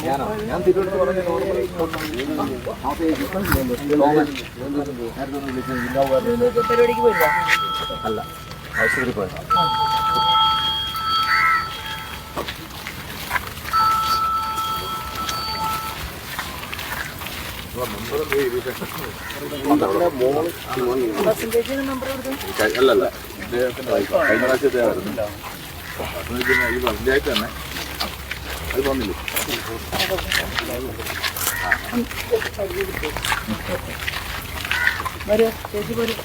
ഞാൻ തിരുവനന്തപുരം പറഞ്ഞ പരിപാടിക്ക് പോയില്ല. അല്ല, ആശുപത്രി പോയത്. അല്ലല്ല, ഇദ്ദേഹത്തിൻ്റെ കഴിഞ്ഞ പ്രാവശ്യത്തെ ആയിരുന്നു. ഈ പഞ്ചായത്ത് തന്നെ അത് വന്നില്ലേ? വരൂ ചേച്ചി പോരും.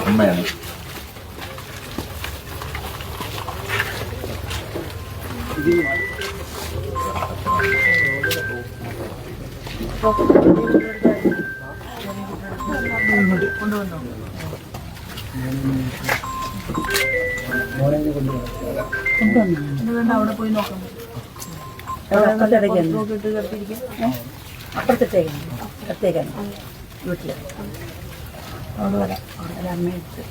അമ്മയാണ്. കൊണ്ടുവന്നോ? അവിടെ പോയി നോക്കാം. അപ്പുറത്തേക്കാണ് വീട്ടില്. അവിടെ വരാം. അവിടെ അമ്മയെടുത്ത്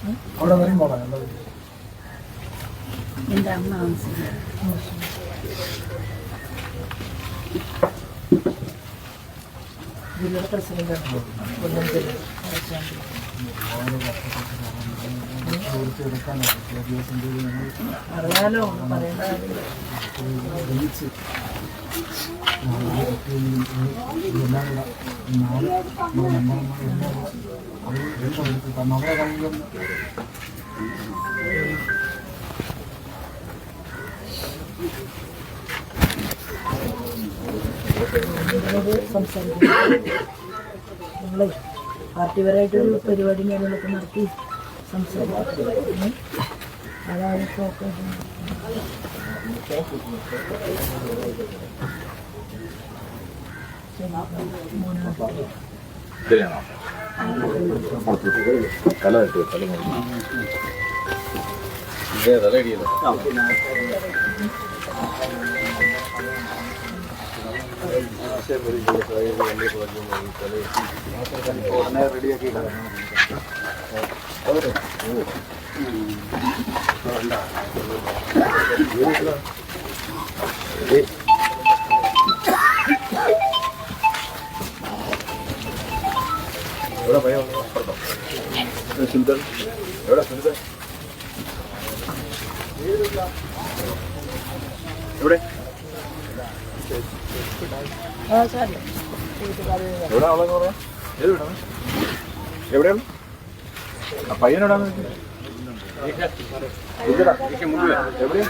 എൻ്റെ അമ്മ താമസിക്കുന്നത്. ജില്ലയുടെ പ്രസിഡന്റാണ്. കൊല്ലം ജില്ല അറിയാലോ, പറയേണ്ട കാര്യമില്ല. സംസാരിക്കും. നിങ്ങളെ പാർട്ടിപരമായിട്ടൊരു പരിപാടി കാര്യങ്ങളൊക്കെ നടത്തി സംസാരിക്കും. അതാണ് ഫോക്കസ്. റെഡിയാക്കി എവിടെ ഭയം സുന്ദർ എവിടെ സുന്ദർ എവിടെ എവിടെ ആളെന്ന് പറയാം? ഏത് വീടാണ്? എവിടെയാണ് ആ പയ്യനോടാന്ന്? എവിടെയാ?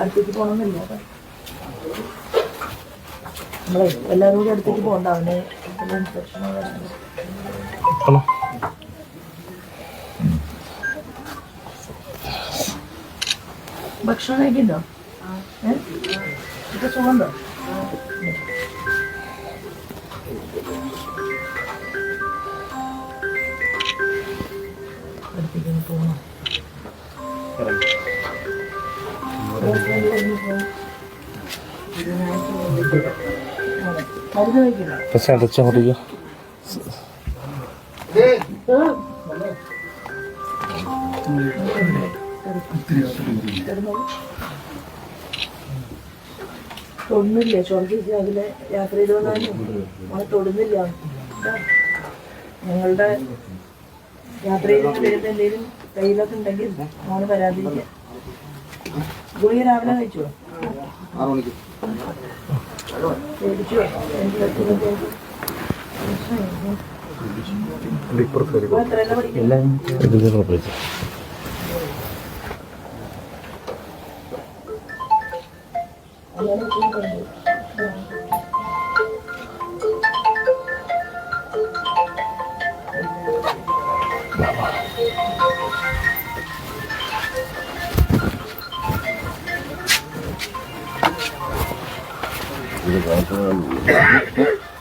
അടുത്തേക്ക് പോകണമെന്നില്ല. നമ്മളെ എല്ലാവരും കൂടി അടുത്തേക്ക് പോകണ്ട. അവന് ഇൻഫെക്ഷൻ ഭക്ഷണം കഴിക്കണ്ടോ? ഇപ്പൊ സുഖമുണ്ടോ? അടുത്തേക്ക് പോകണം. മരുന്ന് വയ്ക്കില്ല. പക്ഷെ അടച്ചോടിക്കുക തൊടുന്നില്ലേ? ചോദിച്ചു അതിലെ യാത്ര ചെയ്ത് വന്നാലും അവനെ തൊടുന്നില്ല. ഞങ്ങളുടെ യാത്ര ചെയ്ത് വരുന്ന എന്തെങ്കിലും കയ്യിലൊക്കെ ഉണ്ടെങ്കിൽ അവന് വരാതിരിക്കുക. ഗുളിക രാവിലെ കഴിച്ചോ? മേടിച്ചോ? എത്രയല്ല പഠിക്കും?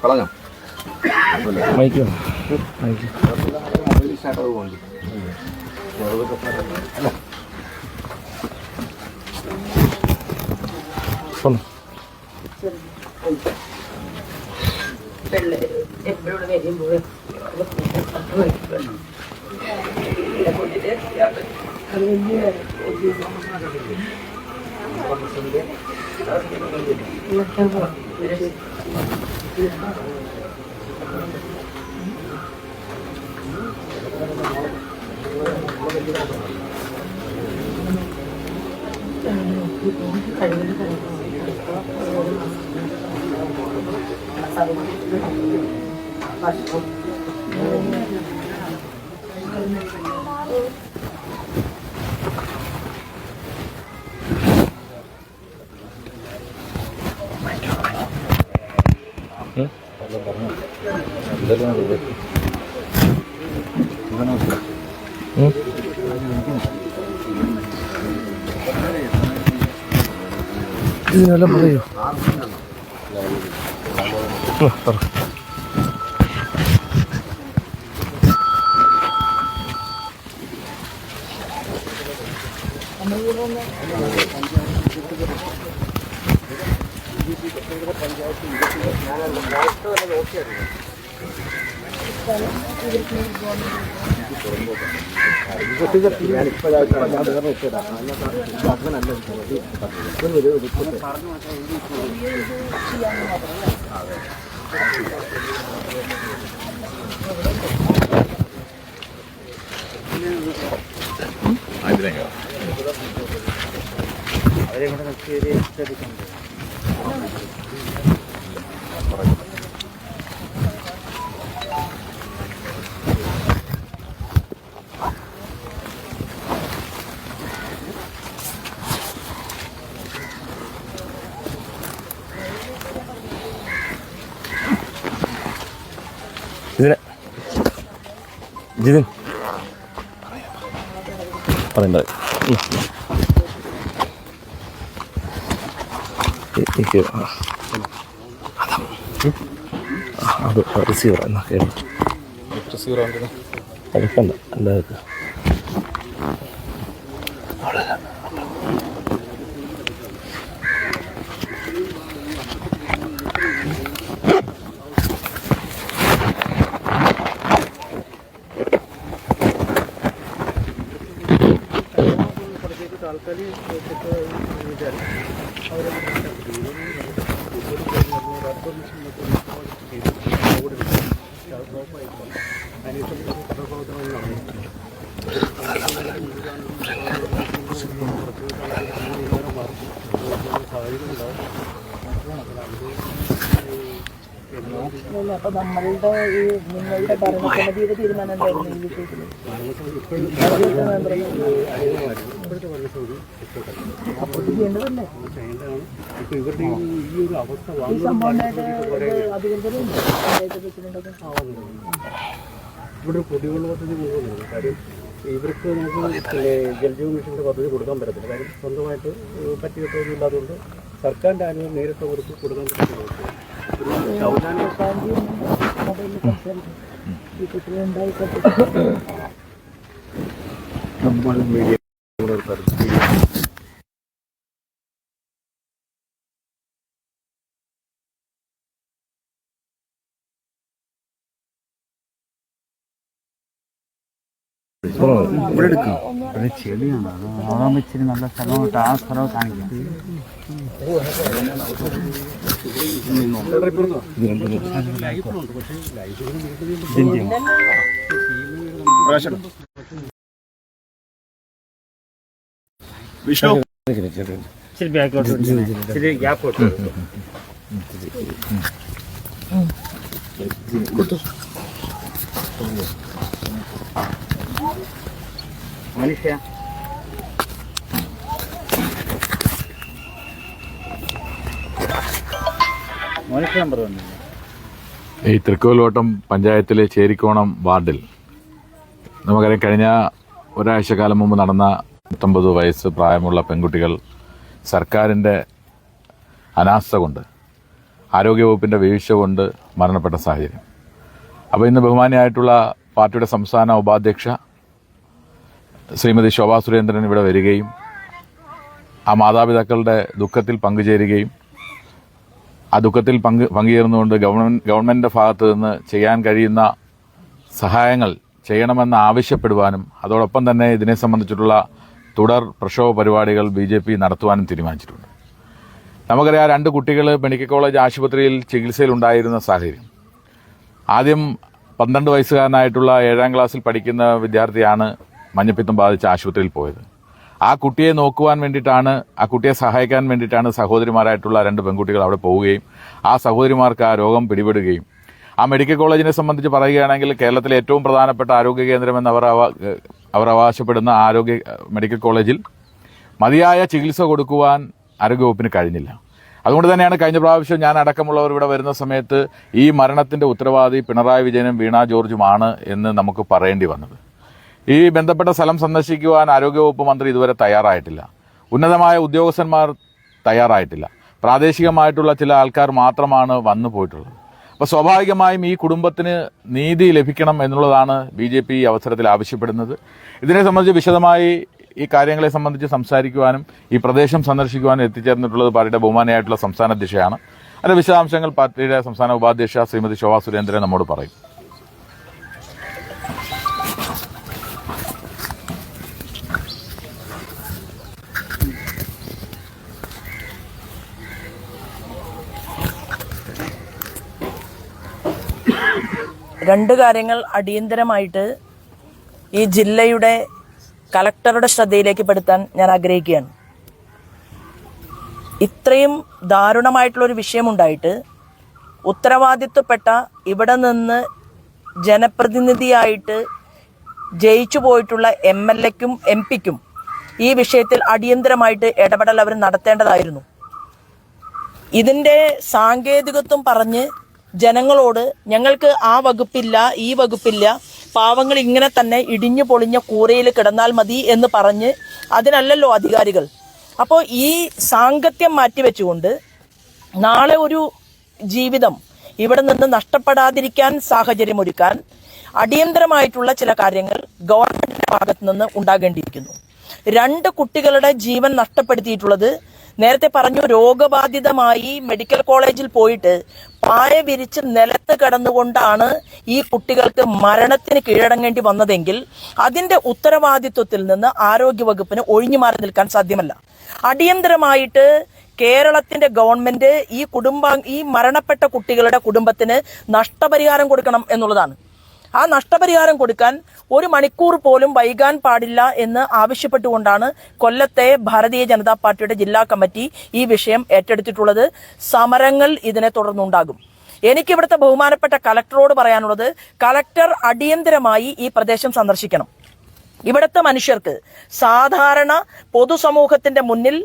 കളഞ്ഞോ? മൈക്കോ എപ്പോഴും വരുമ്പോൾ അത് വലിയ ഇതിനെല്ലാം പറയൂ. ഇതിനെ ജിതിൻ പറയണ്ട. അത് റിസീവർ എന്നാ കേട്ടോ. റിസീവർ എടുക്കണ്ട എല്ലാവർക്കും അപ്പൊ നമ്മളുടെ ഈ നിങ്ങളുടെ ഭരണസമിതിയുടെ തീരുമാനം എന്തായിരുന്നു ഈ വിഷയത്തിൽ? അപ്പോൾ ചെയ്യേണ്ടതല്ലേ? ഈ സംഭവമായിട്ട് അധികൃതരുണ്ട്, പഞ്ചായത്ത് പ്രസിഡന്റൊക്കെ. ഇവിടെ കുടിവെള്ള പദ്ധതി പോകുന്നുണ്ട്. കാര്യം ഇവർക്ക് നമുക്ക് ജൽജീവൻ മിഷൻ്റെ പദ്ധതി കൊടുക്കാൻ പറ്റത്തില്ല. കാര്യം സ്വന്തമായിട്ട് പറ്റിയിട്ടൊന്നും ഇല്ലാത്തതുകൊണ്ട് സർക്കാരിൻ്റെ ആനുകൂല്യം നേരിട്ട് അവർക്ക് കൊടുക്കാൻ പറ്റുന്ന നമ്മൾ മീഡിയ ഇവിടെ എടുക്കും. ഇവിടെ ചെടിയാണ് അത് അതാകുമ്പോൾ ഇച്ചിരി നല്ല സ്ഥലമായിട്ട് ആ സ്ഥലം കാണിക്കാം. വിഷ്ണു ഇച്ചിരി ബാക്കോട്ട് ഇച്ചിരി ഗ്യാപ്പ് മനുഷ്യ മനുഷ്യ നമ്പർ വന്നില്ല. ഈ തൃക്കോൽവട്ടം പഞ്ചായത്തിലെ ചേരിക്കോണം വാർഡിൽ നമുക്കറിയാം, കഴിഞ്ഞ ഒരാഴ്ചക്കാലം മുമ്പ് നടന്ന 19 വയസ്സ് പ്രായമുള്ള പെൺകുട്ടികൾ സർക്കാരിൻ്റെ അനാസ്ഥ കൊണ്ട്, ആരോഗ്യവകുപ്പിൻ്റെ വീഴ്ച കൊണ്ട് മരണപ്പെട്ട സാഹചര്യം. അപ്പോൾ ഇന്ന് ബഹുമാനിയായിട്ടുള്ള പാർട്ടിയുടെ സംസ്ഥാന ഉപാധ്യക്ഷ ശ്രീമതി ശോഭാ സുരേന്ദ്രൻ ഇവിടെ വരികയും ആ മാതാപിതാക്കളുടെ ദുഃഖത്തിൽ പങ്കുചേരുകയും ആ ദുഃഖത്തിൽ പങ്കുചേർന്നുകൊണ്ട് ഗവൺമെൻറ്റിൻ്റെ ഭാഗത്ത് നിന്ന് ചെയ്യാൻ കഴിയുന്ന സഹായങ്ങൾ ചെയ്യണമെന്ന് ആവശ്യപ്പെടുവാനും അതോടൊപ്പം തന്നെ ഇതിനെ സംബന്ധിച്ചിട്ടുള്ള തുടർ പ്രക്ഷോഭ പരിപാടികൾ BJP നടത്തുവാനും തീരുമാനിച്ചിട്ടുണ്ട്. നമുക്കറിയാം, 2 കുട്ടികൾ മെഡിക്കൽ കോളേജ് ആശുപത്രിയിൽ ചികിത്സയിലുണ്ടായിരുന്ന സാഹചര്യം. ആദ്യം 12 വയസ്സുകാരനായിട്ടുള്ള 7ാം ക്ലാസ്സിൽ പഠിക്കുന്ന വിദ്യാർത്ഥിയാണ് മഞ്ഞപ്പിത്തം ബാധിച്ച് ആശുപത്രിയിൽ പോയത്. ആ കുട്ടിയെ നോക്കുവാൻ വേണ്ടിയിട്ടാണ്, ആ കുട്ടിയെ സഹായിക്കാൻ വേണ്ടിയിട്ടാണ് സഹോദരിമാരായിട്ടുള്ള 2 പെൺകുട്ടികൾ അവിടെ പോവുകയും ആ സഹോദരിമാർക്ക് ആ രോഗം പിടിപെടുകയും ആ മെഡിക്കൽ കോളേജിനെ സംബന്ധിച്ച് പറയുകയാണെങ്കിൽ കേരളത്തിലെ ഏറ്റവും പ്രധാനപ്പെട്ട ആരോഗ്യ കേന്ദ്രമെന്ന് അവർ അവകാശപ്പെടുന്ന മെഡിക്കൽ കോളേജിൽ മതിയായ ചികിത്സ കൊടുക്കുവാൻ ആരോഗ്യവകുപ്പിന് കഴിഞ്ഞില്ല. അതുകൊണ്ട് തന്നെയാണ് കഴിഞ്ഞ പ്രാവശ്യം ഞാൻ അടക്കമുള്ളവർ ഇവിടെ വരുന്ന സമയത്ത് ഈ മരണത്തിൻ്റെ ഉത്തരവാദി പിണറായി വിജയനും വീണ ജോർജുമാണ് എന്ന് നമുക്ക് പറയേണ്ടി വന്നത്. ഈ ബന്ധപ്പെട്ട സ്ഥലം സന്ദർശിക്കുവാൻ ആരോഗ്യവകുപ്പ് മന്ത്രി ഇതുവരെ തയ്യാറായിട്ടില്ല. ഉന്നതമായ ഉദ്യോഗസ്ഥന്മാർ തയ്യാറായിട്ടില്ല. പ്രാദേശികമായിട്ടുള്ള ചില ആൾക്കാർ മാത്രമാണ് വന്നു പോയിട്ടുള്ളത്. അപ്പോൾ സ്വാഭാവികമായും ഈ കുടുംബത്തിന് നീതി ലഭിക്കണം എന്നുള്ളതാണ് BJP ഈ അവസരത്തിൽ ആവശ്യപ്പെടുന്നത്. ഇതിനെ സംബന്ധിച്ച് വിശദമായി ഈ കാര്യങ്ങളെ സംബന്ധിച്ച് സംസാരിക്കുവാനും ഈ പ്രദേശം സന്ദർശിക്കുവാനും എത്തിച്ചേർന്നിട്ടുള്ളത് പാർട്ടിയുടെ ബഹുമാനിയായിട്ടുള്ള സംസ്ഥാന അധ്യക്ഷയാണ്. അതിന്റെ വിശദാംശങ്ങൾ പാർട്ടിയുടെ സംസ്ഥാന ഉപാധ്യക്ഷ ശ്രീമതി ശോഭാ സുരേന്ദ്രൻ നമ്മോട് പറയും. രണ്ട് കാര്യങ്ങൾ അടിയന്തരമായിട്ട് ഈ ജില്ലയുടെ കളക്ടറുടെ ശ്രദ്ധയിലേക്ക് പെടുത്താൻ ഞാൻ ആഗ്രഹിക്കുകയാണ്. ഇത്രയും ദാരുണമായിട്ടുള്ളൊരു വിഷയമുണ്ടായിട്ട് ഉത്തരവാദിത്വപ്പെട്ട ഇവിടെ നിന്ന് ജനപ്രതിനിധിയായിട്ട് ജയിച്ചു പോയിട്ടുള്ള MLAക്കും MP ക്കും ഈ വിഷയത്തിൽ അടിയന്തരമായിട്ട് ഇടപെടൽ അവർ നടത്തേണ്ടതായിരുന്നു. ഇതിൻ്റെ സാങ്കേതികത്വം പറഞ്ഞ് ജനങ്ങളോട് ഞങ്ങൾക്ക് ആ വകുപ്പില്ല, ഈ വകുപ്പില്ല, പാവങ്ങൾ ഇങ്ങനെ തന്നെ ഇടിഞ്ഞു പൊളിഞ്ഞ കൂരയിൽ കിടന്നാൽ മതി എന്ന് പറഞ്ഞ് അതിനല്ലല്ലോ അധികാരികൾ. അപ്പോൾ ഈ സാങ്കത്യം മാറ്റിവെച്ചുകൊണ്ട് നാളെ ഒരു ജീവിതം ഇവിടെ നിന്ന് നഷ്ടപ്പെടാതിരിക്കാൻ സാഹചര്യമൊരുക്കാൻ അടിയന്തരമായിട്ടുള്ള ചില കാര്യങ്ങൾ ഗവൺമെന്റിന്റെ ഭാഗത്ത് നിന്ന് ഉണ്ടാകേണ്ടിയിരിക്കുന്നു. 2 കുട്ടികളുടെ ജീവൻ നഷ്ടപ്പെടുത്തിയിട്ടുള്ളത് നേരത്തെ പറഞ്ഞു, രോഗബാധിതമായി മെഡിക്കൽ കോളേജിൽ പോയിട്ട് പായ വിരിച്ച് നിലത്ത് കിടന്നുകൊണ്ടാണ് ഈ കുട്ടികൾക്ക് മരണത്തിന് കീഴടങ്ങേണ്ടി വന്നതെങ്കിൽ അതിന്റെ ഉത്തരവാദിത്വത്തിൽ നിന്ന് ആരോഗ്യവകുപ്പിന് ഒഴിഞ്ഞു മാറി നിൽക്കാൻ സാധ്യമല്ല. അടിയന്തരമായിട്ട് കേരളത്തിന്റെ ഗവൺമെന്റ് ഈ മരണപ്പെട്ട കുട്ടികളുടെ കുടുംബത്തിന് നഷ്ടപരിഹാരം കൊടുക്കണം എന്നുള്ളതാണ്. ആ നഷ്ടപരിഹാരം കൊടുക്കാൻ 1 മണിക്കൂർ പോലും വൈകാൻ പാടില്ല എന്ന് ആവശ്യപ്പെട്ടുകൊണ്ടാണ് കൊല്ലത്തെ ഭാരതീയ ജനതാ പാർട്ടിയുടെ ജില്ലാ കമ്മിറ്റി ഈ വിഷയം ഏറ്റെടുത്തിട്ടുള്ളത്. സമരങ്ങൾ ഇതിനെ തുടർന്നുണ്ടാകും. എനിക്കിവിടുത്തെ ബഹുമാനപ്പെട്ട കളക്ടറോട് പറയാനുള്ളത്, കളക്ടർ അടിയന്തരമായി ഈ പ്രദേശം സന്ദർശിക്കണം. ഇവിടുത്തെ മനുഷ്യർക്ക്, സാധാരണ പൊതുസമൂഹത്തിന്റെ മുന്നിൽ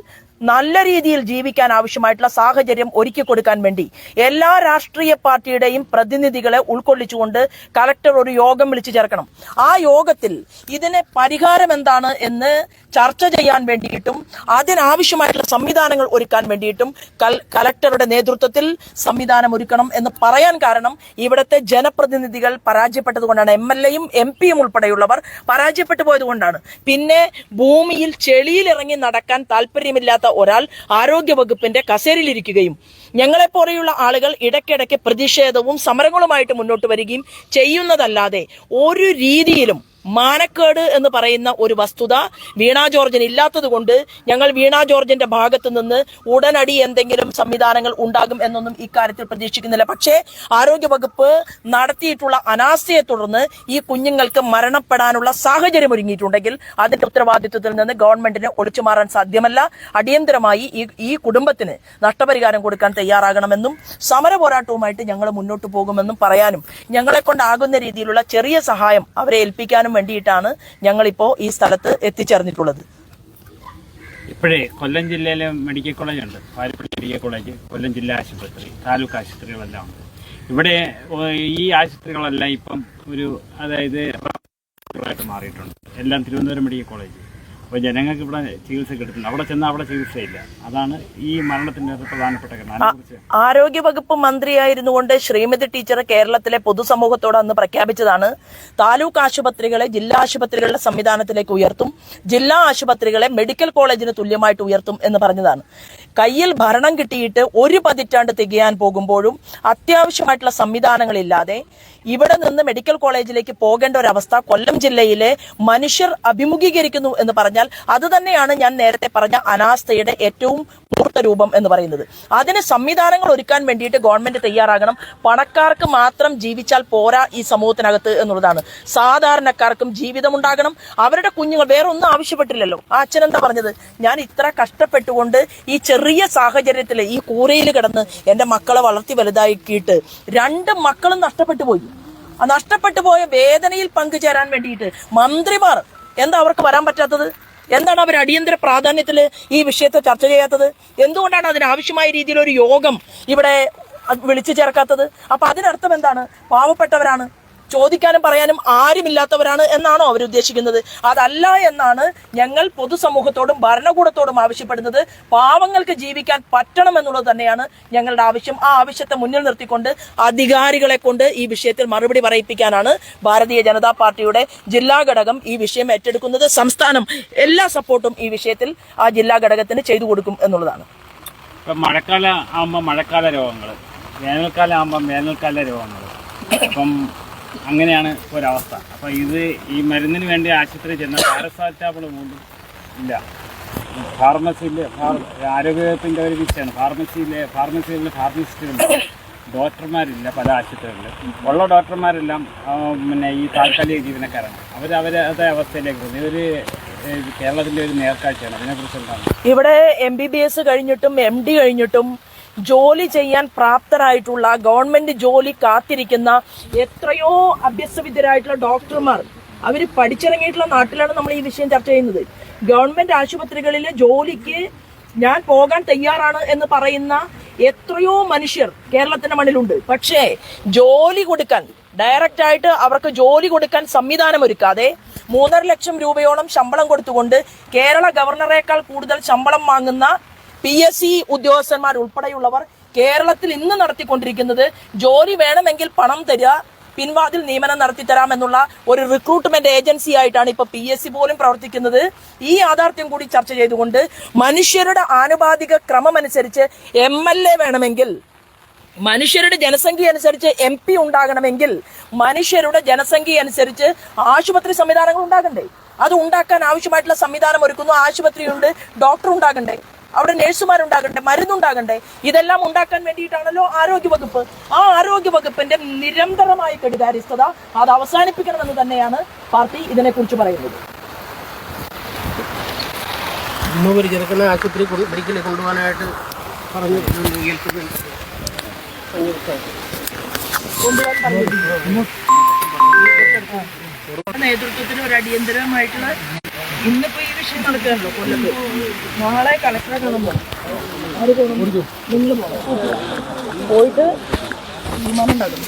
നല്ല രീതിയിൽ ജീവിക്കാൻ ആവശ്യമായിട്ടുള്ള സാഹചര്യം ഒരുക്കി കൊടുക്കാൻ വേണ്ടി എല്ലാ രാഷ്ട്രീയ പാർട്ടിയുടെയും പ്രതിനിധികളെ ഉൾക്കൊള്ളിച്ചുകൊണ്ട് കളക്ടർ ഒരു യോഗം വിളിച്ചു ചേർക്കണം. ആ യോഗത്തിൽ ഇതിന് പരിഹാരം എന്താണ് എന്ന് ചർച്ച ചെയ്യാൻ വേണ്ടിയിട്ടും അതിനാവശ്യമായിട്ടുള്ള സംവിധാനങ്ങൾ ഒരുക്കാൻ വേണ്ടിയിട്ടും കളക്ടറുടെ നേതൃത്വത്തിൽ സംവിധാനം ഒരുക്കണം എന്ന് പറയാൻ കാരണം ഇവിടുത്തെ ജനപ്രതിനിധികൾ പരാജയപ്പെട്ടതുകൊണ്ടാണ്. MLA-യും MP-യും ഉൾപ്പെടെയുള്ളവർ പരാജയപ്പെട്ടു പോയതുകൊണ്ടാണ്. പിന്നെ ഭൂമിയിൽ ചെളിയിൽ ഇറങ്ങി നടക്കാൻ താല്പര്യമില്ലാത്ത ഒരാൾ ആരോഗ്യവകുപ്പിന്റെ കസേരയിലിരിക്കുകയും ഞങ്ങളെപ്പോലെയുള്ള ആളുകൾ ഇടയ്ക്കിടയ്ക്ക് പ്രതിഷേധവും സമരങ്ങളുമായിട്ട് മുന്നോട്ട് വരികയും ചെയ്യുന്നതല്ലാതെ ഒരു രീതിയിലും മാനക്കേട് എന്ന് പറയുന്ന ഒരു വസ്തുത വീണ ജോർജിന് ഇല്ലാത്തത് കൊണ്ട് ഞങ്ങൾ വീണ ജോർജിന്റെ ഭാഗത്ത് നിന്ന് ഉടനടി എന്തെങ്കിലും സംവിധാനങ്ങൾ ഉണ്ടാകും എന്നൊന്നും ഇക്കാര്യത്തിൽ പ്രതീക്ഷിക്കുന്നില്ല. പക്ഷേ ആരോഗ്യവകുപ്പ് നടത്തിയിട്ടുള്ള അനാസ്ഥയെ തുടർന്ന് ഈ കുഞ്ഞുങ്ങൾക്ക് മരണപ്പെടാനുള്ള സാഹചര്യം ഒരുങ്ങിയിട്ടുണ്ടെങ്കിൽ അതിന്റെ ഉത്തരവാദിത്വത്തിൽ നിന്ന് ഗവൺമെന്റിന് ഒളിച്ചു മാറാൻ സാധ്യമല്ല. അടിയന്തരമായി ഈ കുടുംബത്തിന് നഷ്ടപരിഹാരം കൊടുക്കാൻ തയ്യാറാകണമെന്നും സമര പോരാട്ടവുമായിട്ട് ഞങ്ങൾ മുന്നോട്ട് പോകുമെന്നും പറയാനും ഞങ്ങളെ കൊണ്ടാകുന്ന രീതിയിലുള്ള ചെറിയ സഹായം അവരെ ഏൽപ്പിക്കാനും വേണ്ടിയിട്ടാണ് ഞങ്ങളിപ്പോ ഈ സ്ഥലത്ത് എത്തിച്ചേർന്നിട്ടുള്ളത്. ഇപ്പോഴേ കൊല്ലം ജില്ലയിലെ മെഡിക്കൽ കോളേജ് ഉണ്ട്, പാരിപ്പള്ളി മെഡിക്കൽ കോളേജ്, കൊല്ലം ജില്ലാ ആശുപത്രി, താലൂക്ക് ആശുപത്രികളെല്ലാം ഉണ്ട്. ഇവിടെ ഈ ആശുപത്രികളെല്ലാം ഇപ്പം അതായത് മാറിയിട്ടുണ്ട്. എല്ലാം തിരുവനന്തപുരം മെഡിക്കൽ കോളേജ്. അപ്പോൾ ജനങ്ങൾക്ക് ഇവിടെ ചികിത്സ കിട്ടുന്നുണ്ട്. അവിടെ ചെന്നാൽ അവിടെ ചികിത്സയില്ല. അതാണ് ഈ മരണത്തിന്റെ പ്രധാനപ്പെട്ട കാരണം. ആരോഗ്യവകുപ്പ് മന്ത്രിയായിരുന്നുകൊണ്ട് ശ്രീമതി ടീച്ചർ കേരളത്തിലെ പൊതുസമൂഹത്തോട് അന്ന് പ്രഖ്യാപിച്ചതാണ് താലൂക്ക് ആശുപത്രികളെ ജില്ലാ ആശുപത്രികളുടെ സംവിധാനത്തിലേക്ക് ഉയർത്തും, ജില്ലാ ആശുപത്രികളെ മെഡിക്കൽ കോളേജിന് തുല്യമായിട്ട് ഉയർത്തും എന്ന് പറഞ്ഞതാണ്. കയ്യിൽ ഭരണം കിട്ടിയിട്ട് ഒരു പതിറ്റാണ്ട് തികയാൻ പോകുമ്പോഴും അത്യാവശ്യമായിട്ടുള്ള സംവിധാനങ്ങളില്ലാതെ ഇവിടെ നിന്ന് മെഡിക്കൽ കോളേജിലേക്ക് പോകേണ്ട ഒരവസ്ഥ കൊല്ലം ജില്ലയിലെ മനുഷ്യർ അഭിമുഖീകരിക്കുന്നു എന്ന് പറഞ്ഞാൽ അത് തന്നെയാണ് ഞാൻ നേരത്തെ പറഞ്ഞ അനാസ്ഥയുടെ ഏറ്റവും മൂർത്ത രൂപം എന്ന് പറയുന്നത്. അതിന് സംവിധാനങ്ങൾ ഒരുക്കാൻ വേണ്ടിയിട്ട് ഗവൺമെന്റ് തയ്യാറാകണം. പണക്കാർക്ക് മാത്രം ജീവിച്ചാൽ പോരാ ഈ സമൂഹത്തിനകത്ത് എന്നുള്ളതാണ്. സാധാരണക്കാർക്കും ജീവിതമുണ്ടാകണം. അവരുടെ കുഞ്ഞുങ്ങൾ വേറെ ഒന്നും ആവശ്യപ്പെട്ടില്ലല്ലോ. ആ അച്ഛൻ എന്താ പറഞ്ഞത്? ഞാൻ ഇത്ര കഷ്ടപ്പെട്ടുകൊണ്ട് ഈ ചെറിയ സാഹചര്യത്തിൽ ഈ കൂരയിൽ കിടന്ന് എന്റെ മക്കളെ വളർത്തി വലുതാക്കിയിട്ട് 2 മക്കളും നഷ്ടപ്പെട്ടു പോയി. ആ നഷ്ടപ്പെട്ടു പോയ വേദനയിൽ പങ്കുചേരാൻ വേണ്ടിയിട്ട് മന്ത്രിമാർ എന്താ അവർക്ക് വരാൻ പറ്റാത്തത്? എന്താണ് അവർ അടിയന്തര പ്രാധാന്യത്തിൽ ഈ വിഷയത്തെ ചർച്ച ചെയ്യാത്തത്? എന്തുകൊണ്ടാണ് അതിനാവശ്യമായ രീതിയിൽ ഒരു യോഗം ഇവിടെ വിളിച്ചു ചേർക്കാത്തത്? അപ്പൊ അതിനർത്ഥം എന്താണ്? പാവപ്പെട്ടവരാണ്, ചോദിക്കാനും പറയാനും ആരുമില്ലാത്തവരാണ് എന്നാണോ അവർ ഉദ്ദേശിക്കുന്നത്? അതല്ല എന്നാണ് ഞങ്ങൾ പൊതുസമൂഹത്തോടും ഭരണകൂടത്തോടും ആവശ്യപ്പെടുന്നത്. പാവങ്ങൾക്ക് ജീവിക്കാൻ പറ്റണം എന്നുള്ളത് തന്നെയാണ് ഞങ്ങളുടെ ആവശ്യം. ആ ആവശ്യത്തെ മുന്നിൽ നിർത്തിക്കൊണ്ട് അധികാരികളെ കൊണ്ട് ഈ വിഷയത്തിൽ മറുപടി പറയിപ്പിക്കാനാണ് ഭാരതീയ ജനതാ പാർട്ടിയുടെ ജില്ലാ ഘടകം ഈ വിഷയം ഏറ്റെടുക്കുന്നത്. സംസ്ഥാനം എല്ലാ സപ്പോർട്ടും ഈ വിഷയത്തിൽ ആ ജില്ലാ ഘടകത്തിന് ചെയ്തു കൊടുക്കും എന്നുള്ളതാണ്. ഇപ്പം മഴക്കാലം ആകുമ്പോൾ മഴക്കാല രോഗങ്ങൾ, വേനൽക്കാലം ആകുമ്പോൾ വേനൽക്കാല രോഗങ്ങൾ, അപ്പം അങ്ങനെയാണ് ഒരവസ്ഥ. അപ്പോൾ ഈ മരുന്നിന് വേണ്ടി ആശുപത്രി ചെന്ന പാരസെറ്റമോൾ പോലും ഇല്ല. ഫാർമസിയിൽ ആരോഗ്യവകുപ്പിൻ്റെ ഒരു വിഷയമാണ്. ഫാർമസികളിൽ ഫാർമസിസ്റ്റുകളില്ല, ഡോക്ടർമാരില്ല. പല ആശുപത്രികളിൽ ഉള്ള ഡോക്ടർമാരെല്ലാം ഈ താൽക്കാലിക ജീവനക്കാരാണ്. അവരതേ അവസ്ഥയിലേക്ക് പോകുന്നത്. ഇതൊരു കേരളത്തിൻ്റെ ഒരു നേർക്കാഴ്ചയാണ്. അതിനെക്കുറിച്ച് എന്താണ്? ഇവിടെ MBBS കഴിഞ്ഞിട്ടും MD കഴിഞ്ഞിട്ടും ജോലി ചെയ്യാൻ പ്രാപ്തരായിട്ടുള്ള ഗവൺമെന്റ് ജോലി കാത്തിരിക്കുന്ന എത്രയോ അഭ്യസ്തവിദ്യരായിട്ടുള്ള ഡോക്ടർമാർ അവർ പഠിച്ചിറങ്ങിയിട്ടുള്ള നാട്ടിലാണ് നമ്മൾ ഈ വിഷയം ചർച്ച ചെയ്യുന്നത്. ഗവൺമെന്റ് ആശുപത്രികളിലെ ജോലിക്ക് ഞാൻ പോകാൻ തയ്യാറാണ് എന്ന് പറയുന്ന എത്രയോ മനുഷ്യർ കേരളത്തിന്റെ മണ്ണിലുണ്ട്. പക്ഷേ ജോലി കൊടുക്കാൻ, ഡയറക്റ്റ് ആയിട്ട് അവർക്ക് ജോലി കൊടുക്കാൻ സംവിധാനമൊരുക്കാതെ 3.5 ലക്ഷം രൂപയോളം ശമ്പളം കൊടുത്തുകൊണ്ട് കേരള ഗവർണറേക്കാൾ കൂടുതൽ ശമ്പളം വാങ്ങുന്ന PSC ഉദ്യോഗസ്ഥന്മാർ ഉൾപ്പെടെയുള്ളവർ കേരളത്തിൽ ഇന്ന് നടത്തിക്കൊണ്ടിരിക്കുന്നത് ജോലി വേണമെങ്കിൽ പണം തരിക, പിൻവാതിൽ നിയമനം നടത്തിത്തരാമെന്നുള്ള ഒരു റിക്രൂട്ട്മെന്റ് ഏജൻസി ആയിട്ടാണ് ഇപ്പൊ PSC പോലും പ്രവർത്തിക്കുന്നത്. ഈ യാഥാർത്ഥ്യം കൂടി ചർച്ച ചെയ്തുകൊണ്ട് മനുഷ്യരുടെ ആനുപാതിക ക്രമമനുസരിച്ച് MLA വേണമെങ്കിൽ, മനുഷ്യരുടെ ജനസംഖ്യ അനുസരിച്ച് MP ഉണ്ടാകണമെങ്കിൽ മനുഷ്യരുടെ ജനസംഖ്യ അനുസരിച്ച് ആശുപത്രി സംവിധാനങ്ങൾ ഉണ്ടാകണ്ടേ? അത് ഉണ്ടാക്കാൻ ആവശ്യമായിട്ടുള്ള സംവിധാനം ഒരുക്കുന്നു. ആശുപത്രിയുണ്ട്, ഡോക്ടർ ഉണ്ടാകണ്ടേ, അവിടെ നഴ്സുമാരുണ്ടാകണ്ടേ, മരുന്നുണ്ടാകണ്ടേ? ഇതെല്ലാം ഉണ്ടാക്കാൻ വേണ്ടിയിട്ടാണല്ലോ ആരോഗ്യവകുപ്പ്. ആ ആരോഗ്യവകുപ്പിന്റെ നിരന്തരമായ കെടുകാര്യസ്ഥത അത് അവസാനിപ്പിക്കണമെന്ന് തന്നെയാണ് പാർട്ടി ഇതിനെക്കുറിച്ച് പറയുന്നത്. ഒരു ചെറുക്കനെ ആശുപത്രി മെഡിക്കലിൽ കൊണ്ടുപോകാനായിട്ട് പറഞ്ഞു നേതൃത്വത്തിന് ഒരു അടിയന്തരമായിട്ടുള്ള ഇന്നിപ്പോ ഈ ഇലക്ഷൻ നടക്കുകയല്ലോ കൊല്ലത്ത്. നാളെ കളക്ടറെ കാണുമ്പോൾ ആര് പോകും? നിങ്ങൾ പോകണം. പോയിട്ട് തീരുമാനം ഉണ്ടാകും.